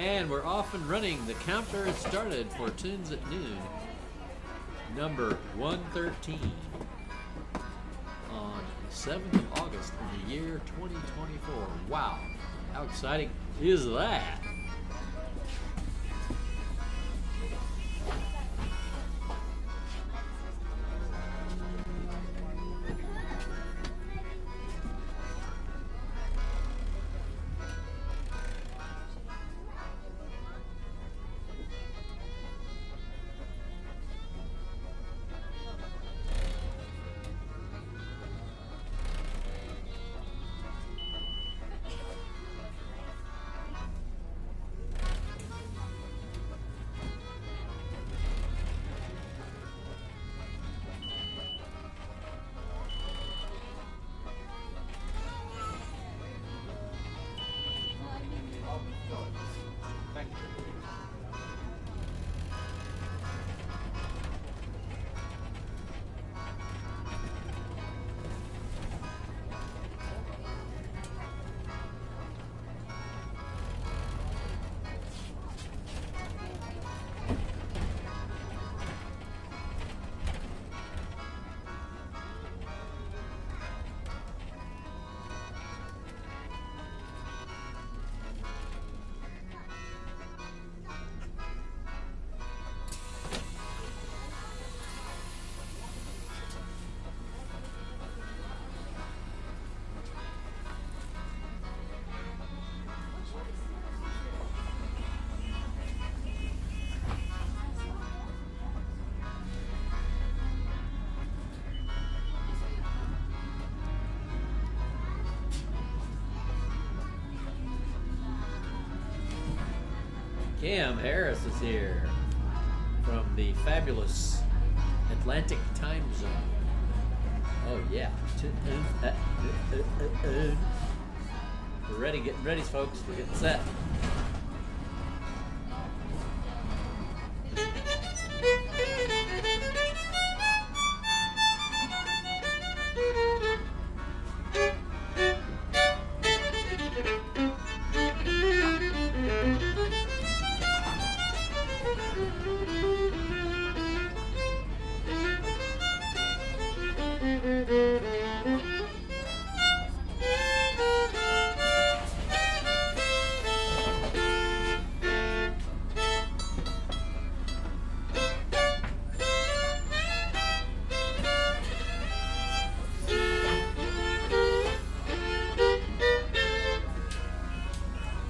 And we're off and running. The counter has started for Tunes at Noon, number 113, on the 7th of August in the year 2024. Wow, how exciting is that? Cam Harris is here from the fabulous Atlantic time zone. Oh yeah. We're ready, getting ready, folks. We're getting set.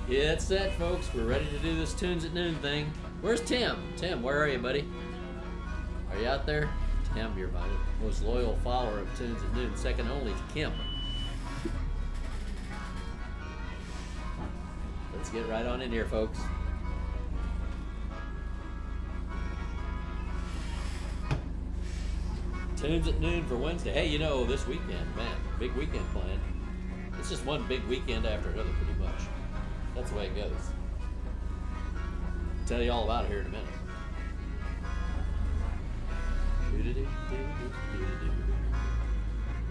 Get set, folks. We're ready to do this Tunes at Noon thing. Where's Tim? Tim, where are you, buddy? Are you out there? Tim, you're my most loyal follower of Tunes at Noon, second only to Kim. Let's get right on in here, folks. Tunes at Noon for Wednesday. Hey, you know, this weekend, man, big weekend planned. It's just one big weekend after another, pretty much. That's the way it goes. I'll tell you all about it here in a minute.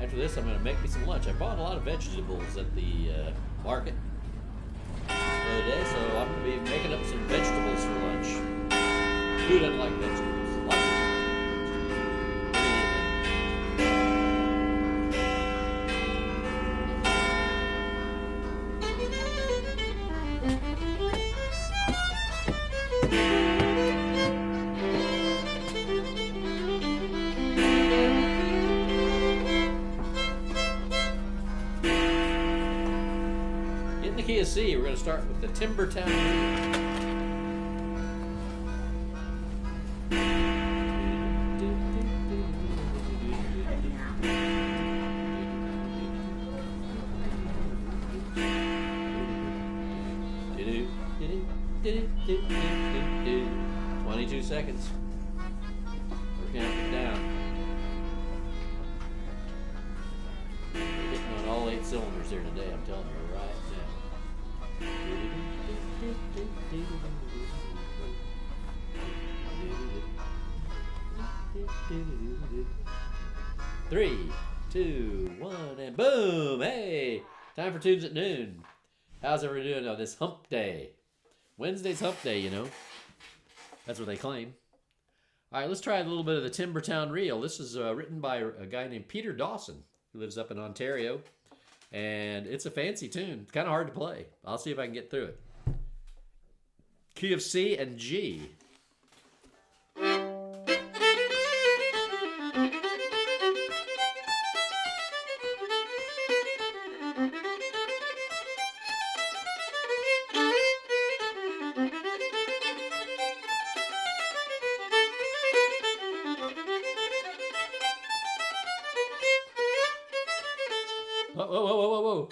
After this, I'm going to make me some lunch. I bought a lot of vegetables at the market the other day, so I'm going to be making up some vegetables for lunch. Who doesn't like vegetables? Lots of people. C, we're going to start with the Timber Town Blues. 22 seconds. We're counting down. We're getting on all 8 cylinders here today, I'm telling you right now. 3, 2, 1, and boom! Hey, time for Tunes at Noon. How's everyone doing on this hump day? Wednesday's hump day, you know. That's what they claim. All right, let's try a little bit of the Timbertown Reel. This is written by a guy named Peter Dawson, who lives up in Ontario. And it's a fancy tune. It's kind of hard to play. I'll see if I can get through it. Key of C and G. Whoa, whoa, whoa, whoa, whoa.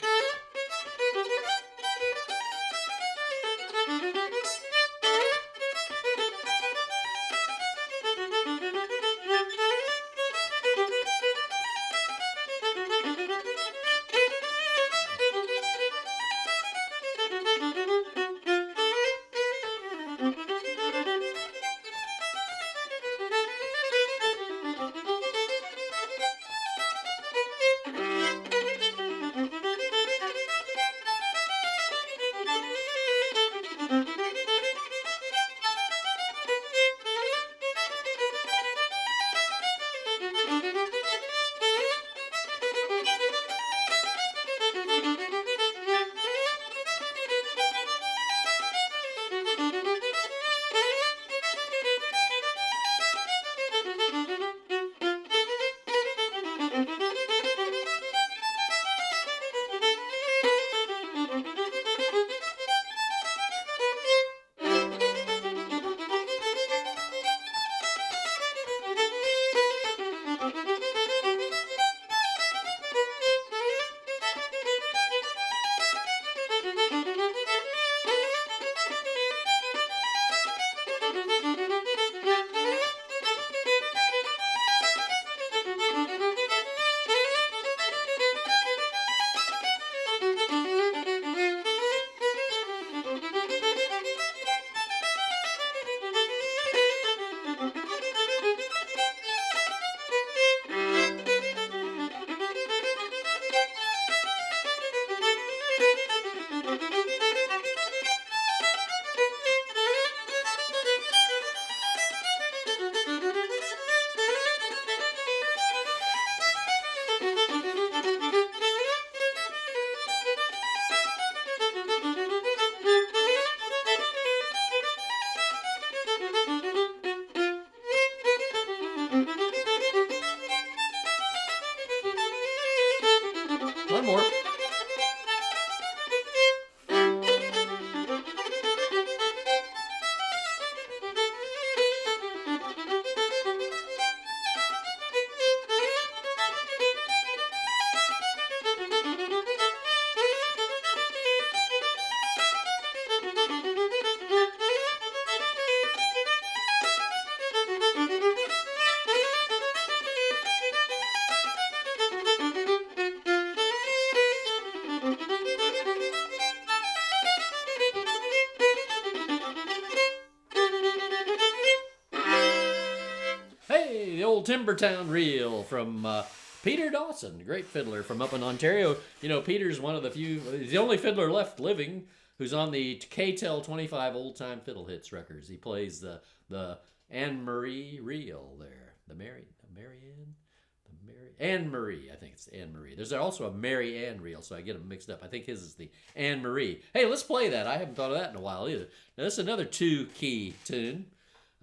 One more. Hey, the old Timbertown Reel from Peter Dawson, great fiddler from up in Ontario. You know, Peter's one of the few, he's the only fiddler left living who's on the K-Tel 25 Old Time Fiddle Hits records. He plays the Anne Marie Reel there. Anne Marie, I think it's Anne Marie. There's also a Mary Ann Reel, so I get them mixed up. I think his is the Anne Marie. Hey, let's play that. I haven't thought of that in a while either. Now, this is another two-key tune.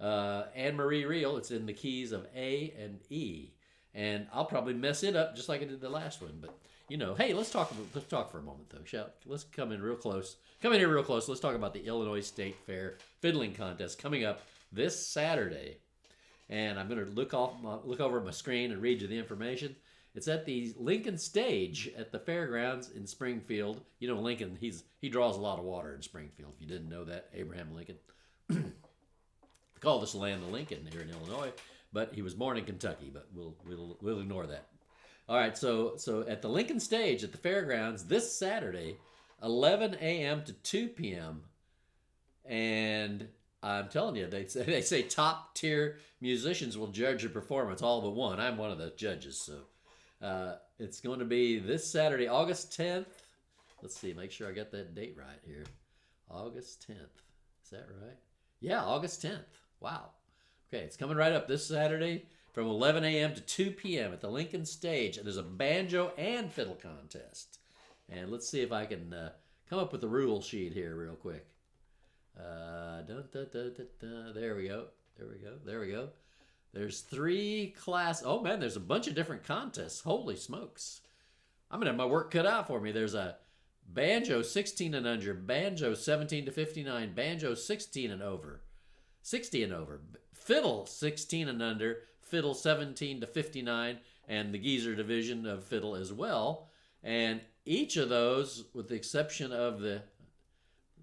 Anne Marie Reel. It's in the keys of A and E, and I'll probably mess it up just like I did the last one. But you know, hey, let's talk for a moment though. Let's come in real close. Come in here real close. Let's talk about the Illinois State Fair fiddling contest coming up this Saturday. And I'm going to look over my screen and read you the information. It's at the Lincoln Stage at the fairgrounds in Springfield. You know, Lincoln, he draws a lot of water in Springfield. If you didn't know that, Abraham Lincoln. We call this the land of Lincoln here in Illinois, but he was born in Kentucky. But we'll ignore that. All right, so at the Lincoln Stage at the fairgrounds this Saturday, 11 a.m. to 2 p.m. And I'm telling you, they say top tier musicians will judge your performance, all but one. I'm one of the judges, so it's going to be this Saturday, August 10th. Let's see, make sure I got that date right here. August 10th. Is that right? Yeah, August 10th. Wow. Okay, it's coming right up this Saturday from 11 a.m. to 2 p.m. at the Lincoln Stage. And there's a banjo and fiddle contest. And let's see if I can come up with the rule sheet here real quick. There we go. There we go. There we go. There's 3 class. Oh man, there's a bunch of different contests. Holy smokes. I'm gonna have my work cut out for me. There's a banjo 16 and under, banjo 17 to 59, banjo 16 and over, 60 and over, fiddle 16 and under, fiddle 17 to 59, and the geezer division of fiddle as well. And each of those, with the exception of the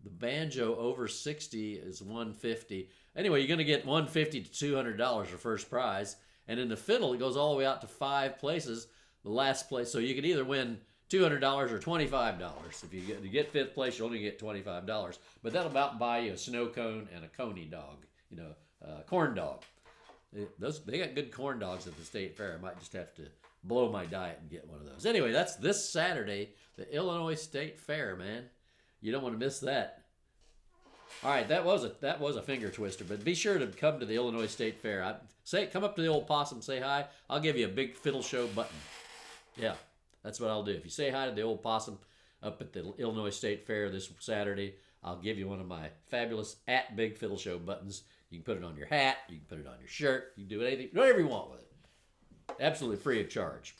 banjo over 60, is $150. Anyway, you're going to get $150 to $200 for first prize. And in the fiddle, it goes all the way out to 5 places. The last place, so you could either win $200 or $25. If you get 5th place, you only get $25. But that'll about buy you a snow cone and a coney dog, corn dog. They got good corn dogs at the state fair. I might just have to blow my diet and get one of those. Anyway, that's this Saturday, the Illinois State Fair, man. You don't want to miss that. All right, that was a finger twister, but be sure to come to the Illinois State Fair. Come up to the old possum, say hi. I'll give you a big Fiddle Show button. Yeah, that's what I'll do. If you say hi to the old possum up at the Illinois State Fair this Saturday, I'll give you one of my fabulous @Big Fiddle Show buttons. You can put it on your hat. You can put it on your shirt. You can do anything, whatever you want with it. Absolutely free of charge.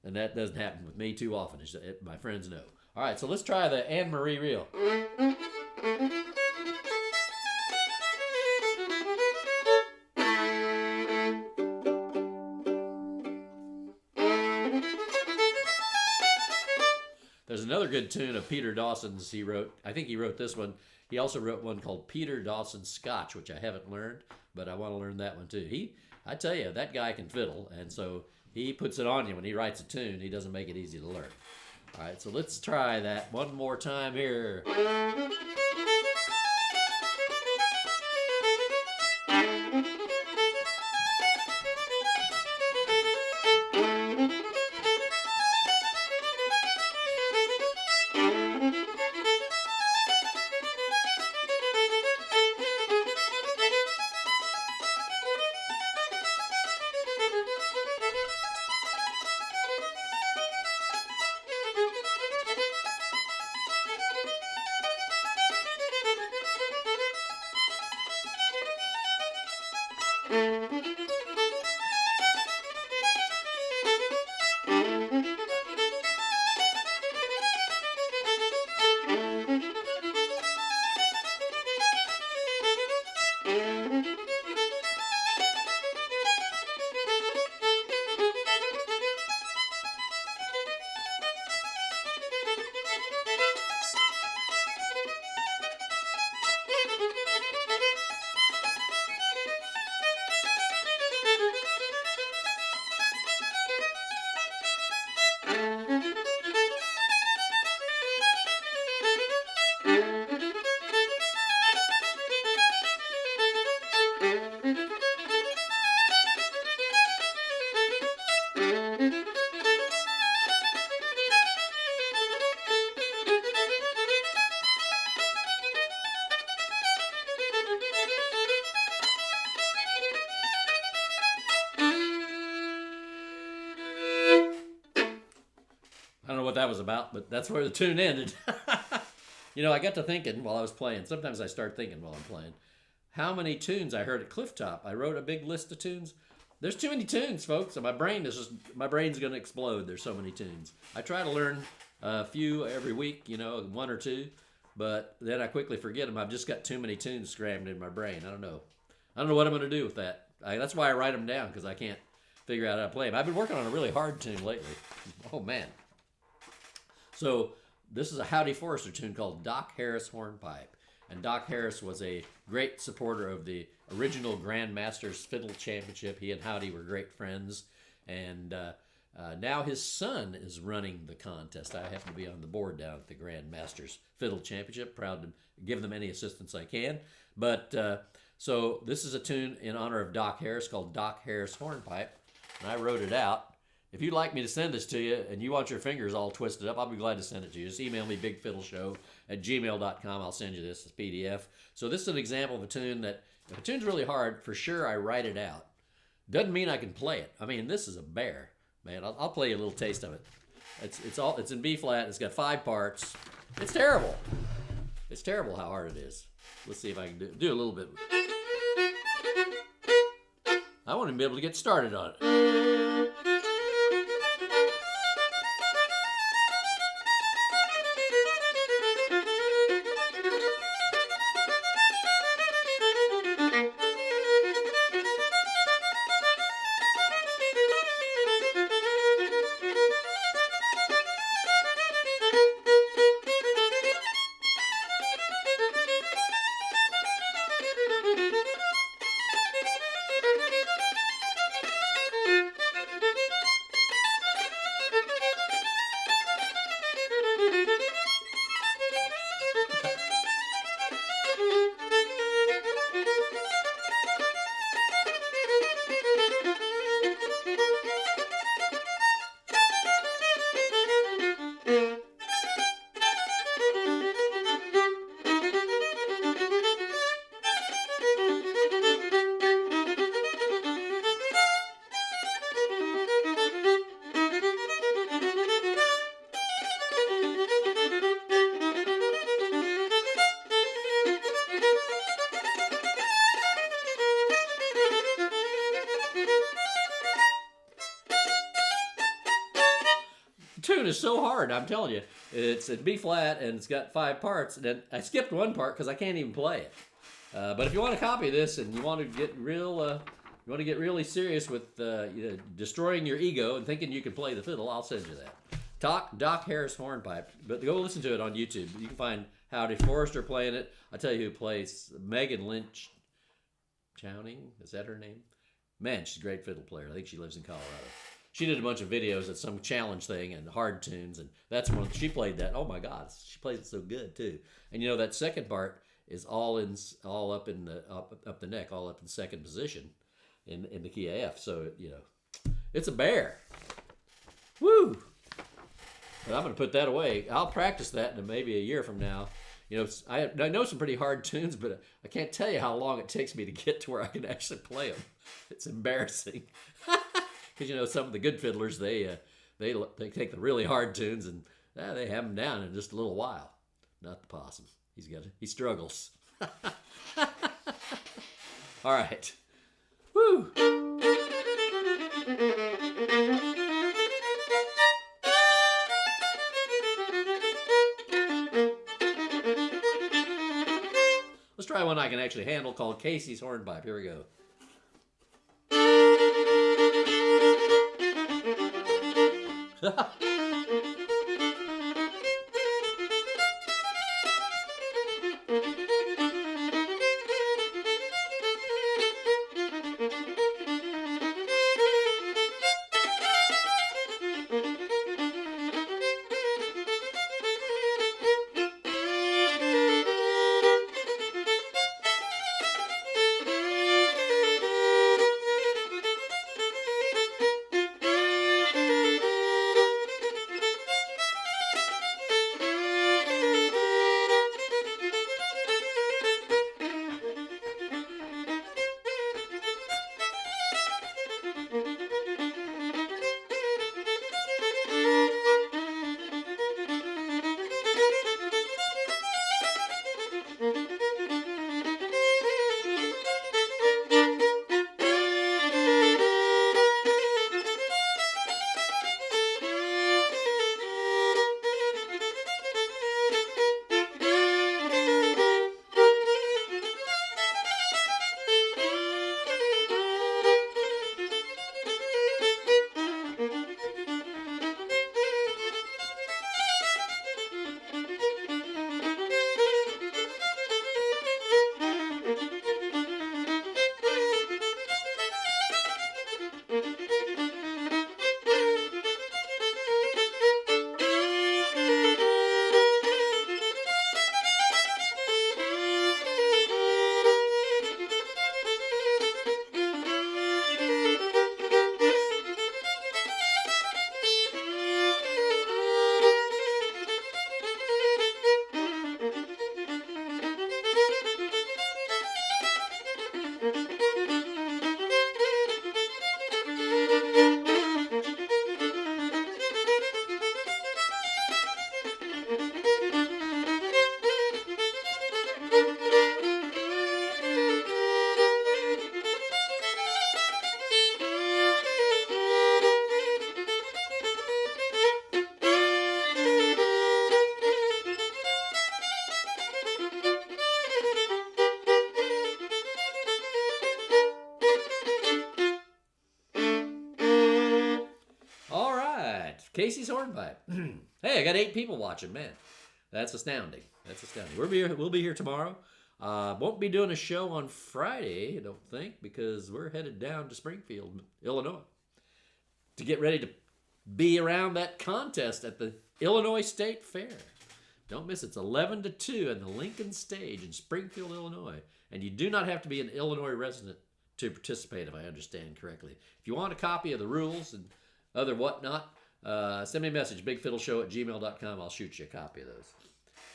And that doesn't happen with me too often, as my friends know. All right, so let's try the Anne Marie reel. There's another good tune of Peter Dawson's he wrote. I think he wrote this one. He also wrote one called Peter Dawson's Scotch, which I haven't learned, but I want to learn that one too. I tell you, that guy can fiddle, and so he puts it on you when he writes a tune. He doesn't make it easy to learn. All right, so let's try that one more time here. I don't know what that was about, but that's where the tune ended. I got to thinking while I was playing. Sometimes I start thinking while I'm playing. How many tunes I heard at Clifftop. I wrote a big list of tunes. There's too many tunes, folks, and my brain's going to explode. There's so many tunes. I try to learn a few every week, 1 or 2, but then I quickly forget them. I've just got too many tunes crammed in my brain. I don't know what I'm going to do with that. That's why I write them down, because I can't figure out how to play them. I've been working on a really hard tune lately. Oh, man. So this is a Howdy Forrester tune called Doc Harris Hornpipe. And Doc Harris was a great supporter of the original Grandmasters Fiddle Championship. He and Howdy were great friends. And now his son is running the contest. I happen to be on the board down at the Grandmasters Fiddle Championship. Proud to give them any assistance I can. But so this is a tune in honor of Doc Harris called Doc Harris Hornpipe. And I wrote it out. If you'd like me to send this to you and you want your fingers all twisted up, I'll be glad to send it to you. Just email me bigfiddleshow@gmail.com. I'll send you this as PDF. So this is an example of a tune that, if a tune's really hard, for sure I write it out. Doesn't mean I can play it. I mean, this is a bear, man. I'll play you a little taste of it. It's in B flat. It's got 5 parts. It's terrible. It's terrible how hard it is. Let's see if I can do a little bit. I want to be able to get started on it. Tune is so hard, I'm telling you. It's in B flat and it's got 5 parts. And then I skipped one part because I can't even play it. But if you want a copy of this and you want to get really serious with destroying your ego and thinking you can play the fiddle, I'll send you that. Doc Harris hornpipe. But go listen to it on YouTube. You can find Howdy Forrester playing it. I tell you who plays Megan Lynch Chowning. Is that her name? Man, she's a great fiddle player. I think she lives in Colorado. She did a bunch of videos at some challenge thing and hard tunes, and that's when she played that. Oh my God, she plays it so good too. And you know that second part is all up the neck, all up in second position in the key of F. So you know, it's a bear. Woo! But I'm gonna put that away. I'll practice that in maybe a year from now. You know, I know some pretty hard tunes, but I can't tell you how long it takes me to get to where I can actually play them. It's embarrassing. Because you know, some of the good fiddlers, they take the really hard tunes and they have them down in just a little while. Not the possum. He struggles. All right. Woo. Let's try one I can actually handle called Casey's Hornpipe. Here we go. Casey's hornpipe. Hey, I got 8 people watching, man. That's astounding. That's astounding. We'll be here tomorrow. Won't be doing a show on Friday, I don't think, because we're headed down to Springfield, Illinois, to get ready to be around that contest at the Illinois State Fair. Don't miss it. It's 11 to 2 in the Lincoln Stage in Springfield, Illinois. And you do not have to be an Illinois resident to participate, if I understand correctly. If you want a copy of the rules and other whatnot, send me a message, bigfiddleshow@gmail.com. I'll shoot you a copy of those.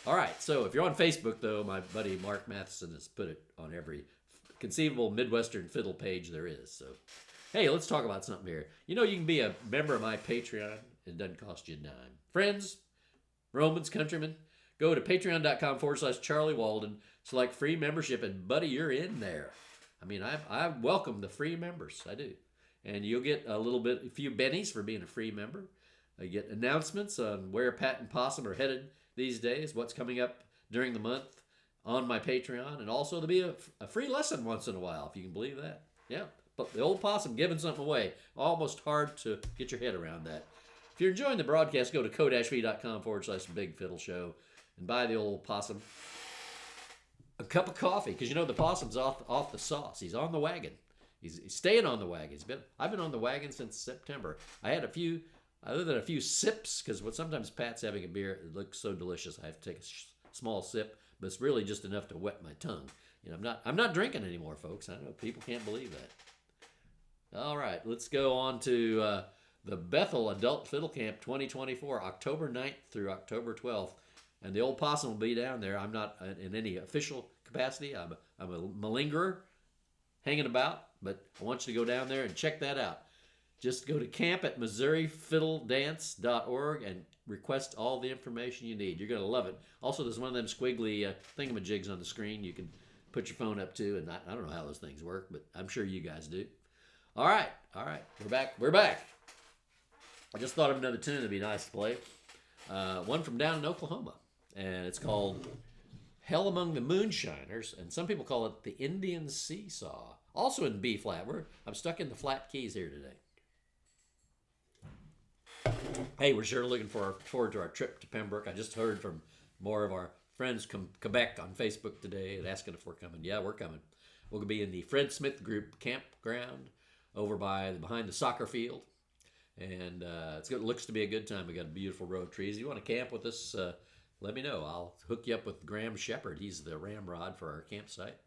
All right, so if you're on Facebook, though, my buddy Mark Matheson has put it on every conceivable Midwestern fiddle page there is. So, hey, let's talk about something here. You know, you can be a member of my Patreon. It doesn't cost you a dime. Friends, Romans, countrymen, go to patreon.com/Charlie Walden, select free membership, and buddy, you're in there. I mean, I welcome the free members. I do. And you'll get a few bennies for being a free member. You get announcements on where Pat and Possum are headed these days, what's coming up during the month on my Patreon, and also to be a free lesson once in a while, if you can believe that. Yeah, but the old Possum giving something away. Almost hard to get your head around that. If you're enjoying the broadcast, go to co-v.com/Big Fiddle Show and buy the old Possum a cup of coffee, because you know the Possum's off the sauce. He's on the wagon. He's staying on the wagon. I've been on the wagon since September. I had other than a few sips, because sometimes Pat's having a beer, it looks so delicious, I have to take a small sip, but it's really just enough to wet my tongue. You know, I'm not drinking anymore, folks. I know people can't believe that. All right, let's go on to the Bethel Adult Fiddle Camp 2024, October 9th through October 12th. And the old Possum will be down there. I'm not in any official capacity. I'm a malingerer hanging about, but I want you to go down there and check that out. Just go to camp@MissouriFiddleDance.org and request all the information you need. You're going to love it. Also, there's one of them squiggly thingamajigs on the screen you can put your phone up to, and I don't know how those things work, but I'm sure you guys do. All right. We're back. I just thought of another tune that'd be nice to play. One from down in Oklahoma, and it's called Hell Among the Moonshiners, and some people call it the Indian Seesaw. Also in B flat. I'm stuck in the flat keys here today. Hey, we're sure looking forward to our trip to Pembroke. I just heard from more of our friends from Quebec on Facebook today and asking if we're coming. Yeah, we're coming. We'll be in the Fred Smith Group campground over behind the soccer field. And it looks to be a good time. We got beautiful road trees. You want to camp with us, let me know. I'll hook you up with Graham Shepard. He's the ramrod for our campsite.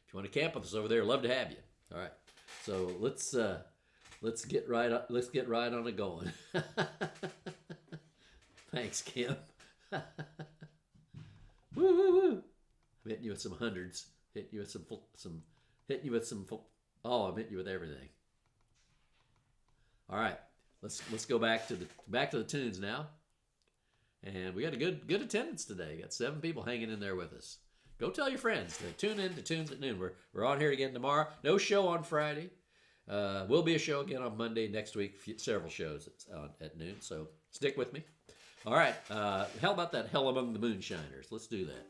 If you want to camp with us over there, love to have you. All right. So let's get right on it going. Thanks, Kim. Woo woo woo. I'm hitting you with some hundreds. Hitting you with some. Oh, I'm hitting you with everything. All right. Let's go back to the tunes now. And we got a good attendance today. Got 7 people hanging in there with us. Go tell your friends to tune in to Tunes at Noon. We're on here again tomorrow. No show on Friday. Will be a show again on Monday next week. Several shows at noon. So stick with me. All right. How about that Hell Among the Moonshiners? Let's do that.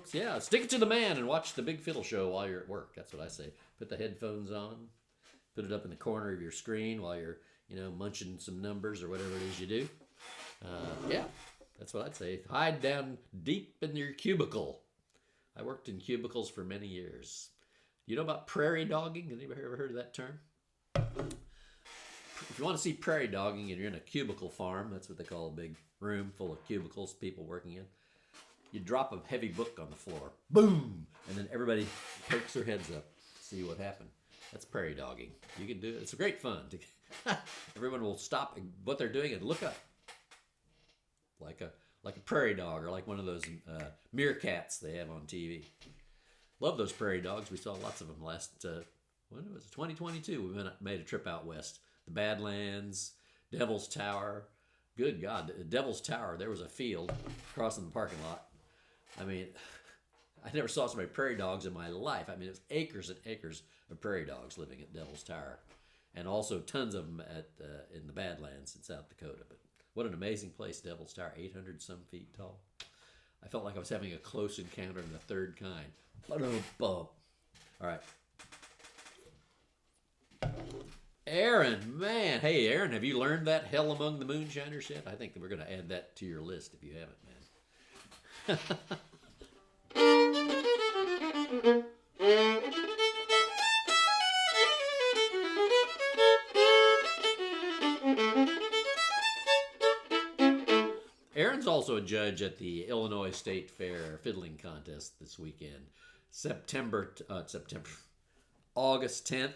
folks. Yeah, stick it to the man and watch the Big Fiddle Show while you're at work. That's what I say. Put the headphones on, put it up in the corner of your screen while you're, munching some numbers or whatever it is you do. Yeah, that's what I'd say. Hide down deep in your cubicle. I worked in cubicles for many years. You know about prairie dogging? Anybody ever heard of that term? If you want to see prairie dogging and you're in a cubicle farm, that's what they call a big room full of cubicles, people working in. You drop a heavy book on the floor, boom, and then everybody pokes their heads up to see what happened. That's prairie dogging. You can do it. It's great fun. Everyone will stop what they're doing and look up, like a prairie dog or like one of those meerkats they have on TV. Love those prairie dogs. We saw lots of them last. When was it? 2022. We made a trip out west. The Badlands, Devil's Tower. Good God, Devil's Tower. There was a field crossing the parking lot. I mean, I never saw so many prairie dogs in my life. I mean, it was acres and acres of prairie dogs living at Devil's Tower, and also tons of them in the Badlands in South Dakota. But what an amazing place, Devil's Tower, 800 some feet tall. I felt like I was having a close encounter in the third kind. All right. Aaron, man. Hey, Aaron, have you learned that Hell Among the Moonshiners yet? I think we're going to add that to your list if you haven't, man. Aaron's also a judge at the Illinois State Fair fiddling contest this weekend. August 10th.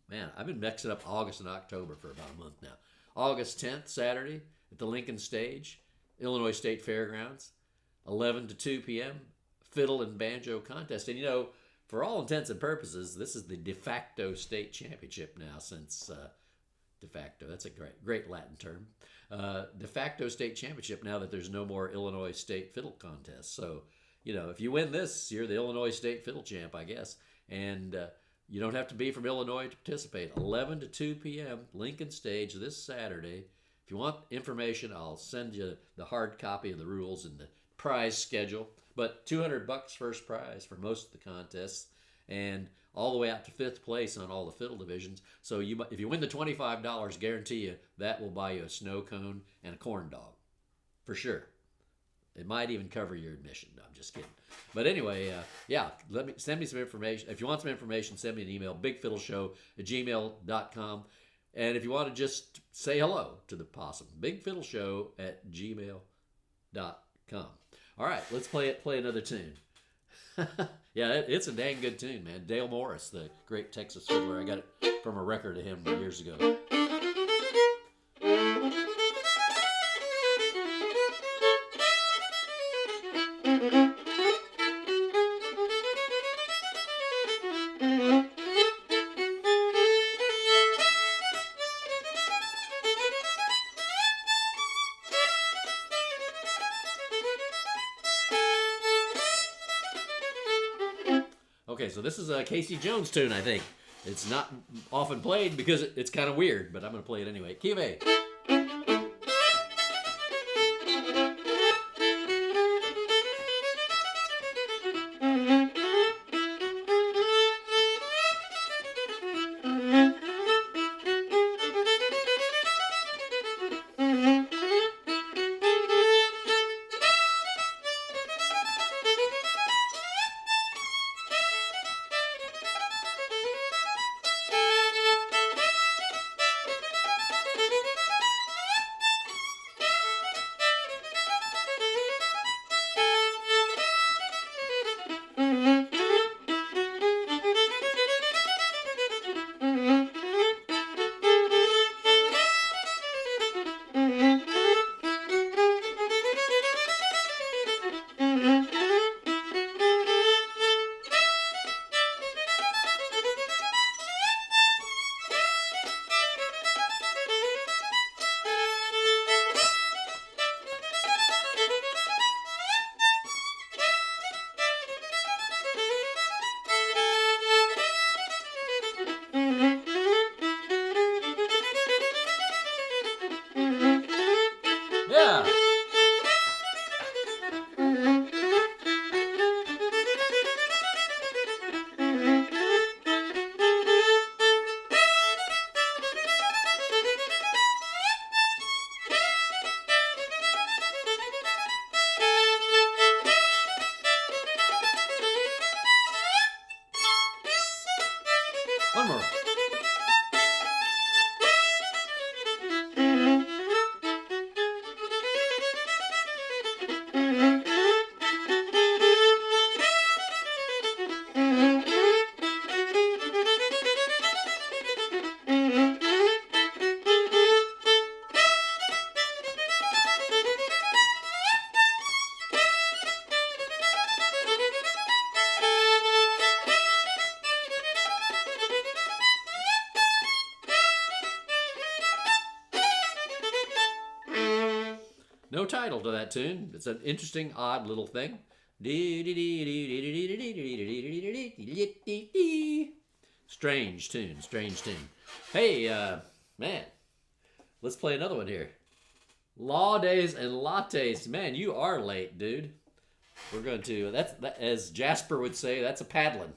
Man, I've been mixing up August and October for about a month now. August 10th, Saturday, at the Lincoln Stage, Illinois State Fairgrounds, 11 to 2 p.m., fiddle and banjo contest. And for all intents and purposes, this is the de facto state championship now since, de facto, that's a great Latin term. De facto state championship now that there's no more Illinois State Fiddle Contest. So, if you win this, you're the Illinois State Fiddle Champ, I guess. And you don't have to be from Illinois to participate. 11 to 2 p.m., Lincoln Stage this Saturday. If you want information, I'll send you the hard copy of the rules and the prize schedule. But $200 first prize for most of the contests, and all the way out to 5th place on all the fiddle divisions. So if you win the $25, guarantee you that will buy you a snow cone and a corn dog, for sure. It might even cover your admission. No, I'm just kidding. But anyway, send me some information. If you want some information, send me an email, bigfiddleshow@gmail.com. And if you want to just say hello to the possum, bigfiddleshow@gmail.com. All right, let's play another tune. Yeah, it's a dang good tune, man. Dale Morris, the great Texas fiddler. I got it from a record of him years ago. Okay, so this is a Casey Jones tune, I think. It's not often played because it's kind of weird, but I'm going to play it anyway. Key of A. One more. No title to that tune. It's an interesting, odd little thing. Strange tune, strange tune. Hey, man, let's play another one here. Law Days and Lattes. Man, you are late, dude. We're going to, as Jasper would say, that's a paddling.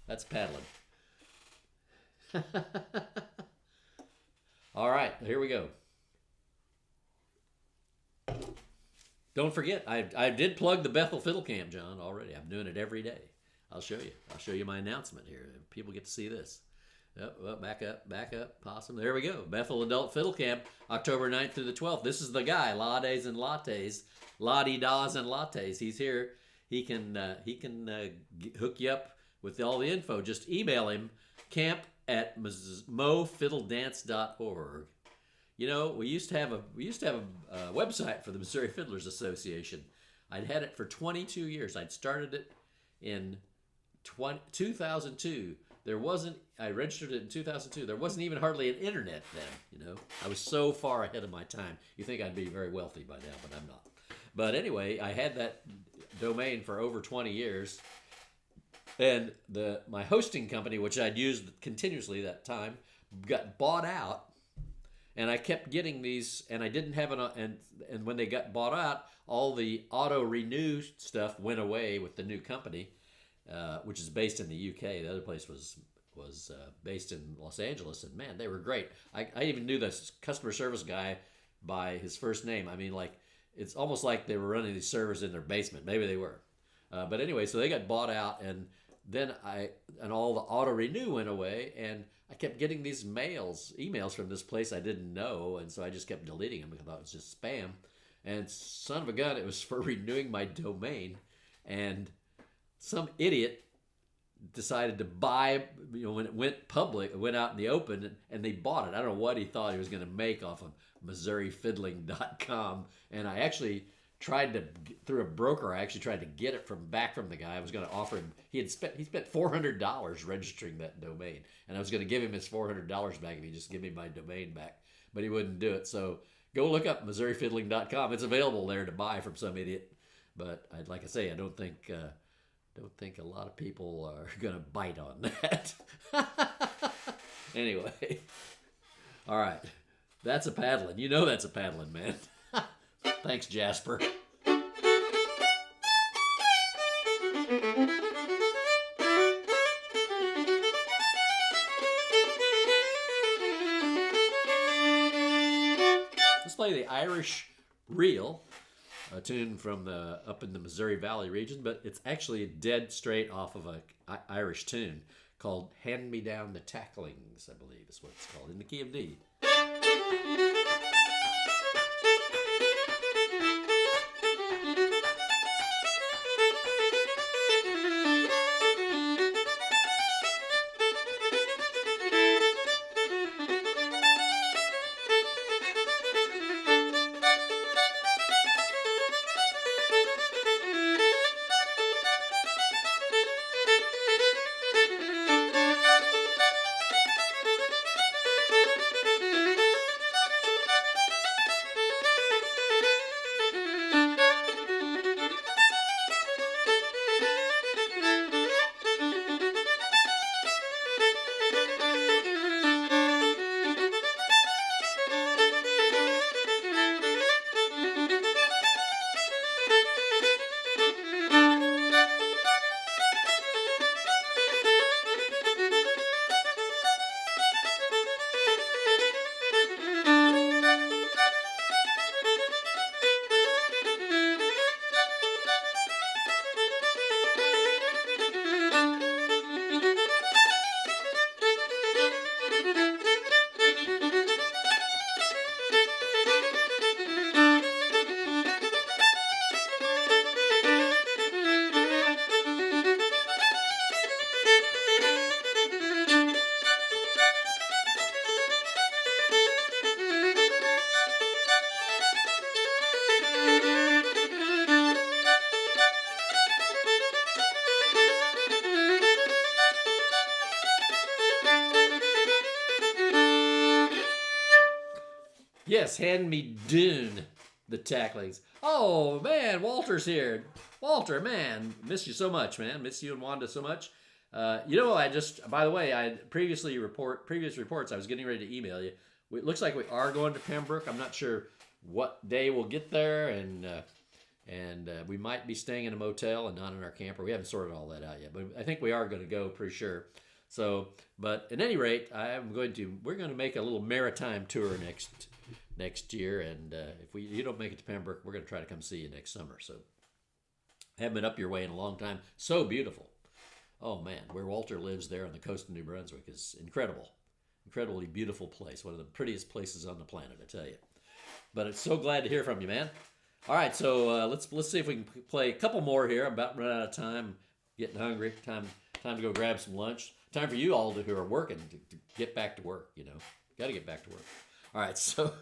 That's paddling. All right, here we go. Don't forget, I did plug the Bethel Fiddle Camp, John, already. I'm doing it every day. I'll show you. I'll show you my announcement here. People get to see this. Oh, back up, Possum. There we go. Bethel Adult Fiddle Camp, October 9th through the 12th. This is the guy, Lattes and Lattes. La-di-das and Lattes. He's here. He can hook you up with all the info. Just email him, camp@mofiddledance.org. You know, we used to have a website for the Missouri Fiddlers Association. I'd had it for 22 years. I'd started it in 2002. I registered it in 2002. There wasn't even hardly an internet then, you know. I was so far ahead of my time. You think I'd be very wealthy by now, but I'm not. But anyway, I had that domain for over 20 years. And my hosting company, which I'd used continuously that time, got bought out. And I kept getting these, and I didn't have and when they got bought out, all the auto renew stuff went away with the new company, which is based in the UK. The other place was based in Los Angeles, and man, they were great. I even knew the customer service guy by his first name. I mean, like, it's almost like they were running these servers in their basement. Maybe they were, but anyway, so they got bought out, and then all the auto renew went away, and I kept getting these emails from this place I didn't know, and so I just kept deleting them because I thought it was just spam. And son of a gun, it was for renewing my domain, and some idiot decided to buy, when it went public, it went out in the open, and they bought it. I don't know what he thought he was going to make off of MissouriFiddling.com, and I actually through a broker, I actually tried to get it back from the guy. I was going to offer him, he spent $400 registering that domain, and I was going to give him his $400 back if he just give me my domain back, but he wouldn't do it. So go look up MissouriFiddling.com. It's available there to buy from some idiot, but like I say, I don't think a lot of people are going to bite on that. Anyway, all right, that's a paddling. You know that's a paddling, man. Thanks, Jasper. Let's play the Irish Reel, a tune from up in the Missouri Valley region, but it's actually dead straight off of an Irish tune called Hand Me Down the Tacklings, I believe is what it's called, in the key of D. Yes, hand me Dune, the tacklings. Oh man, Walter's here. Walter, man, miss you so much, man. Miss you and Wanda so much. I just, by the way, I previous reports I was getting ready to email you. It looks like we are going to Pembroke. I'm not sure what day we'll get there, and we might be staying in a motel and not in our camper. We haven't sorted all that out yet, but I think we are going to go, pretty sure. So, but at any rate, we're going to make a little maritime tour next year, and if you don't make it to Pembroke, we're going to try to come see you next summer. So, I haven't been up your way in a long time. So beautiful. Oh man, where Walter lives there on the coast of New Brunswick is incredible. Incredibly beautiful place. One of the prettiest places on the planet, I tell you. But it's so glad to hear from you, man. All right, so let's see if we can play a couple more here. I'm about running out of time, getting hungry. Time to go grab some lunch. Time for you all who are working to get back to work. Got to get back to work. All right, so.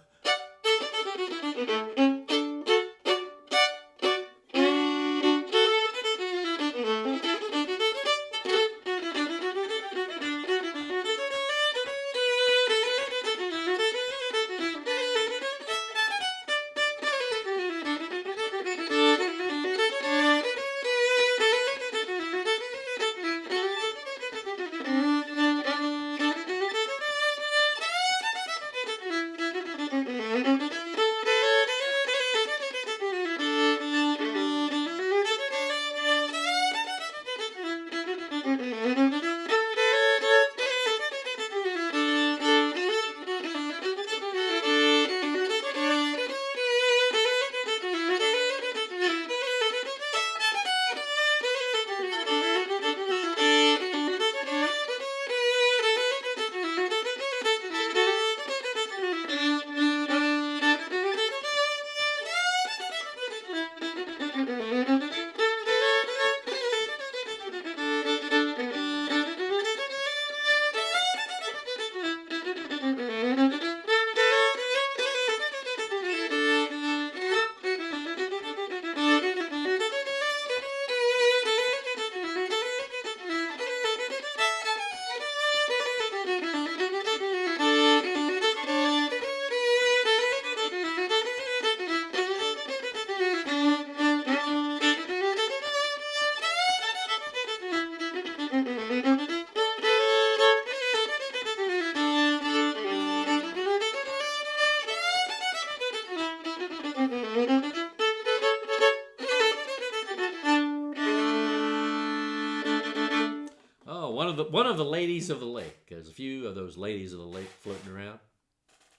One of the ladies of the lake. There's a few of those ladies of the lake floating around.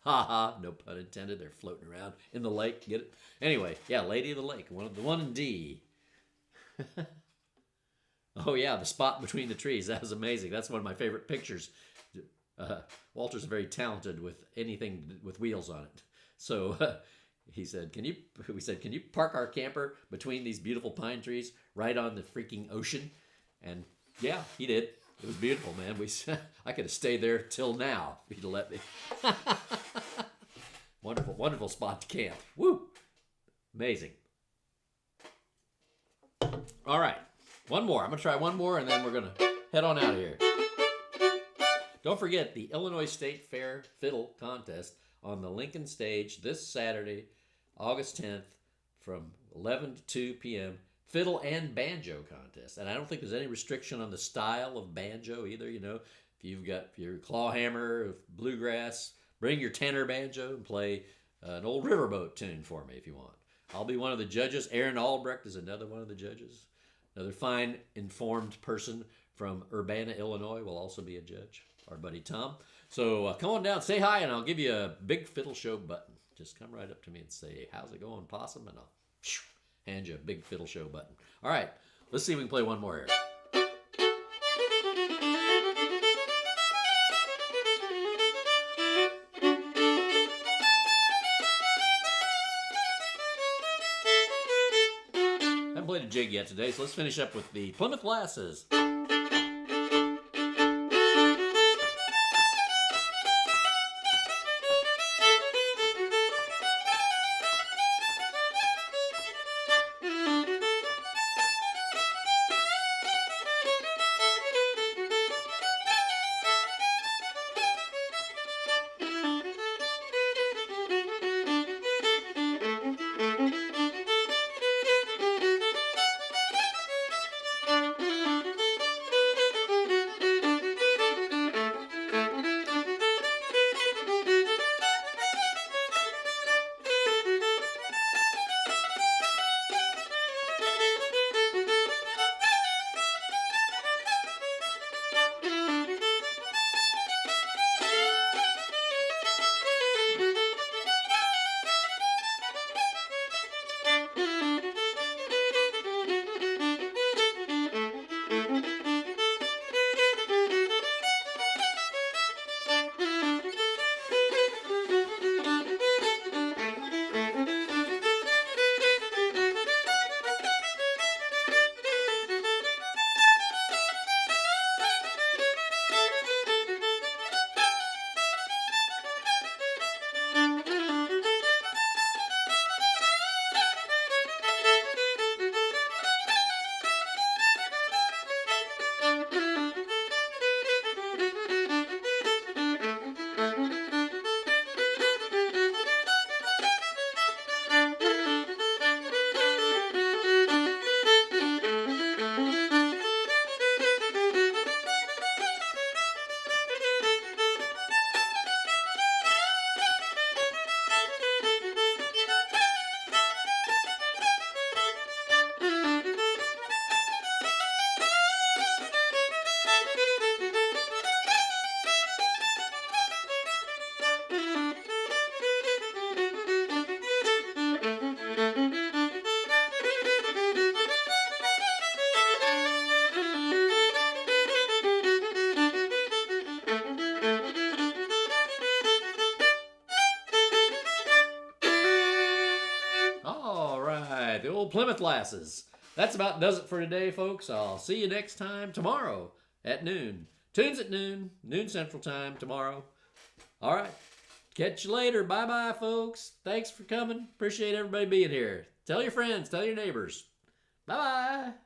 Ha ha, no pun intended. They're floating around in the lake. Get it? Anyway, yeah, Lady of the Lake. The one in D. Oh yeah, the spot between the trees. That was amazing. That's one of my favorite pictures. Walter's very talented with anything with wheels on it. So we said, can you park our camper between these beautiful pine trees right on the freaking ocean? And yeah, he did. It was beautiful, man. I could have stayed there till now if he'd let me. Wonderful, wonderful spot to camp. Woo! Amazing. All right, one more. I'm going to try one more, and then we're going to head on out of here. Don't forget the Illinois State Fair Fiddle Contest on the Lincoln Stage this Saturday, August 10th, from 11 to 2 p.m. Fiddle and banjo contest. And I don't think there's any restriction on the style of banjo either. If you've got your clawhammer, bluegrass, bring your tenor banjo and play an old riverboat tune for me if you want. I'll be one of the judges. Aaron Albrecht is another one of the judges. Another fine, informed person from Urbana, Illinois will also be a judge. Our buddy Tom. So come on down, say hi, and I'll give you a big Fiddle Show button. Just come right up to me and say, how's it going, Possum? And I'll hand you a big Fiddle Show button. All right, let's see if we can play one more here. Haven't played a jig yet today, so let's finish up with the Plymouth Lasses. All right, the old Plymouth Lasses. That's about does it for today, folks. I'll see you next time tomorrow at noon. Tunes at noon, noon Central Time tomorrow. All right, catch you later. Bye-bye, folks. Thanks for coming. Appreciate everybody being here. Tell your friends, tell your neighbors. Bye-bye.